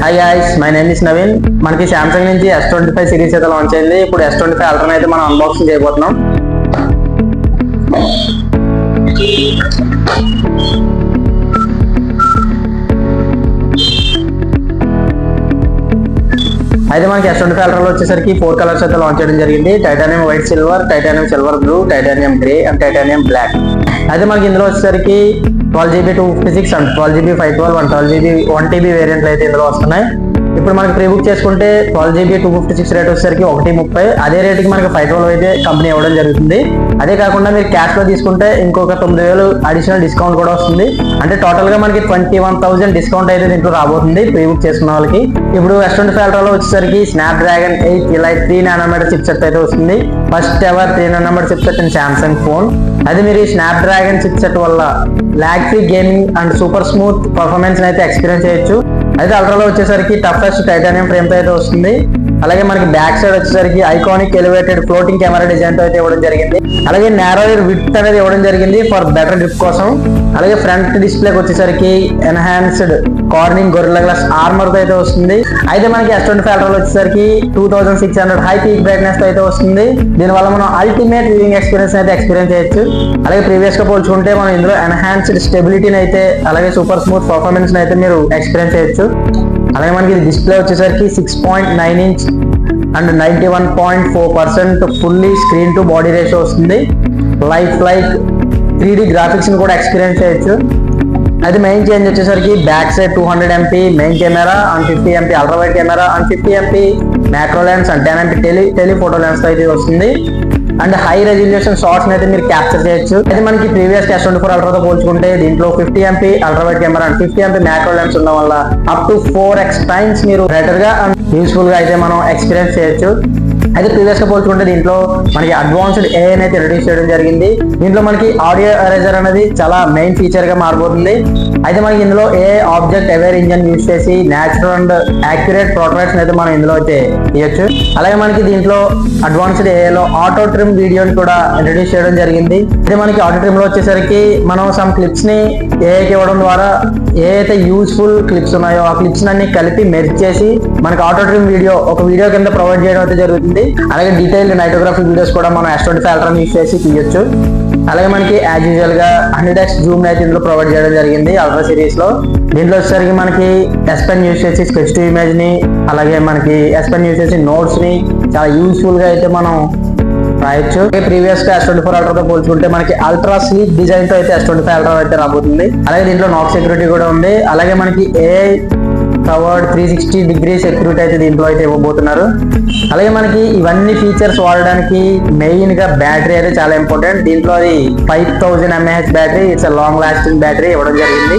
Hi guys, my name is Naveen. మనకి Samsung నుంచి S25 series అయితే లాంచ్ అయింది. ఇప్పుడు S25 అల్ట్రా అయితే మనం అన్బాక్సింగ్ చేయబోతున్నాం. అయితే మనకి S25 అల్ట్రాలో వచ్చేసరికి 4 కలర్స్ అయితే లాంచ్ చేయడం జరిగింది. Titanium white silver, titanium silver blue, titanium grey and titanium black. అయితే మనకి ఇందులో వచ్చేసరికి 12GB 256 and 12GB 512 and 12GB 1TB వేరియంట్లు అయితే ఇందులో వస్తున్నాయి. ఇప్పుడు మనకి ప్రీ బుక్ చేసుకుంటే 12GB 256 రేట్ వచ్చేసరికి 130. అదే రేటుకి మనకి 512 అయితే కంపెనీ ఇవ్వడం జరుగుతుంది. అదే కాకుండా మీరు క్యాష్ లో తీసుకుంటే ఇంకొక 9000 అడిషనల్ డిస్కౌంట్ కూడా వస్తుంది. అంటే టోటల్ గా మనకి 21,000 డిస్కౌంట్ అయితే దీంట్లో రాబోతుంది ప్రీ బుక్ చేసుకున్న వాళ్ళకి. ఇప్పుడు S25 అల్ట్రాలో వచ్చేసరికి Snapdragon 8 elite 3 nanometre chip set అయితే వస్తుంది. First ever 3 nanometre chip set in Samsung phone. అది మీరు ఈ స్నాప్డ్రాగన్ చిప్ సెట్ వల్ల lag free gaming and super smooth performance అయితే ఎక్స్పీరియన్స్ చేయొచ్చు. అయితే అల్ట్రాలో వచ్చేసరికి టఫెస్ట్ టైటానియం ఫ్రేమ్ తో అయితే వస్తుంది. అలాగే మనకి బ్యాక్ సైడ్ వచ్చేసరికి iconic elevated floating camera design తో అయితే ఇవ్వడం జరిగింది. అలాగే నారోయర్ విడ్త్ అనేది ఇవ్వడం జరిగింది ఫర్ బెటర్ గ్రిప్ కోసం. అలాగే ఫ్రంట్ డిస్ప్లేకి వచ్చేసరికి enhanced Corning Gorilla Glass Armor తో అయితే వస్తుంది. అయితే మనకి S25 అల్ట్రాలో వచ్చేసరికి 2600 హై పీక్ బ్రైట్నెస్ తో అయితే వస్తుంది. దీనివల్ల మనం అల్టిమేట్ వ్యూయింగ్ ఎక్స్పీరియన్స్ అయితే ఎక్స్పీరియన్స్ చేయొచ్చు. అలాగే ప్రీవియస్ గా పోల్చుకుంటే మనం ఇందులో ఎన్హాన్స్డ్ స్టెబిలిటీని అయితే అలాగే సూపర్ స్మూత్ పర్ఫార్మెన్స్ అయితే మీరు ఎక్స్పీరియన్స్ చేయొచ్చు. అలాగే మనకి డిస్ప్లే వచ్చేసరికి 6.9 inch and 91.4% fully screen to body ratio వస్తుంది. లైక్ 3D గ్రాఫిక్స్ ని కూడా ఎక్స్పీరియన్స్ చేయొచ్చు. అది మెయిన్ చేంజ్ వచ్చేసరికి back side 200MP main camera and 50MP ultra wide camera and 50MP macro lens and 10MP telephoto lens అయితే వస్తుంది. And high resolution shots అయితే మీరు క్యాప్చర్ చేయొచ్చు. అయితే మనకి ప్రీవియస్ S24 అల్ట్రాతో పోల్చుకుంటే దీంట్లో 50MP ultra wide camera and 50MP macro lens ఉండడం వల్ల అప్ టు 4x టైమ్స్ మీరు బెటర్ గా అండ్ యూస్ఫుల్ గా అయితే మనం ఎక్స్పీరియన్స్ చేయొచ్చు. అయితే ప్రీవియస్ గా పోల్చుకుంటే దీంట్లో మనకి అడ్వాన్స్డ్ AI అయితే ఇంట్రడ్యూస్ చేయడం జరిగింది. దీంట్లో మనకి ఆడియో ఎరేజర్ అనేది చాలా మెయిన్ ఫీచర్ గా మారబోతుంది. అయితే మనకి ఇందులో AI object aware engine use చేసి నేచురల్ అండ్ యాక్యురేట్ పోర్ట్రేట్స్ అయితే మనం ఇందులో అయితే ఇవ్వచ్చు. అలాగే మనకి దీంట్లో అడ్వాన్స్డ్ AI లో ఆటో ట్రిమ్ వీడియోని కూడా ఇంట్రడ్యూస్ చేయడం జరిగింది. అయితే మనకి ఆటో ట్రిమ్ లో వచ్చేసరికి మనం సమ్ క్లిప్స్ ని AI ఇవ్వడం ద్వారా ఏదైతే యూస్ఫుల్ క్లిప్స్ ఉన్నాయో ఆ క్లిప్స్ అన్ని కలిపి మెర్జ్ చేసి మనకి ఆటో ట్రిమ్ ఒక వీడియో కింద ప్రొవైడ్ చేయడం అయితే జరుగుతుంది. అలాగే డీటెయిల్డ్ నైటోగ్రఫీ వీడియోస్ కూడా మనం S25 అల్ట్రా యూస్ చేసి తీయొచ్చు. అలాగే మనకి యాజ్ యూజువల్ గా 100x జూమ్ అయితే ఇందులో ప్రొవైడ్ చేయడం జరిగింది అల్ట్రా సిరీస్ లో. దీంట్లో వచ్చేసరికి మనకి S Pen యూస్ చేసి స్కెచ్ టు ఇమేజ్ ని అలాగే మనకి S Pen యూస్ చేసి నోట్స్ ని చాలా యూస్ఫుల్ గా అయితే మనం రాయొచ్చు. ప్రీవియస్ గా S24 అల్ట్రాతో పోల్చుకుంటే మనకి అల్ట్రా స్లీక్ డిజైన్ తో అయితే S25 అల్ట్రా అయితే రాబోతుంది. అలాగే దీంట్లో నాక్ సెక్యూరిటీ కూడా ఉంది. అలాగే మనకి AI కవర్డ్ 360 సెక్యూరిటీ అయితే దీంట్లో అయితే ఇవ్వబోతున్నారు. అలాగే మనకి ఇవన్నీ ఫీచర్స్ వాడడానికి మెయిన్ గా బ్యాటరీ అయితే చాలా ఇంపార్టెంట్. దీంట్లో అది 5000 mAh battery, it's long lasting battery ఇవ్వడం జరిగింది.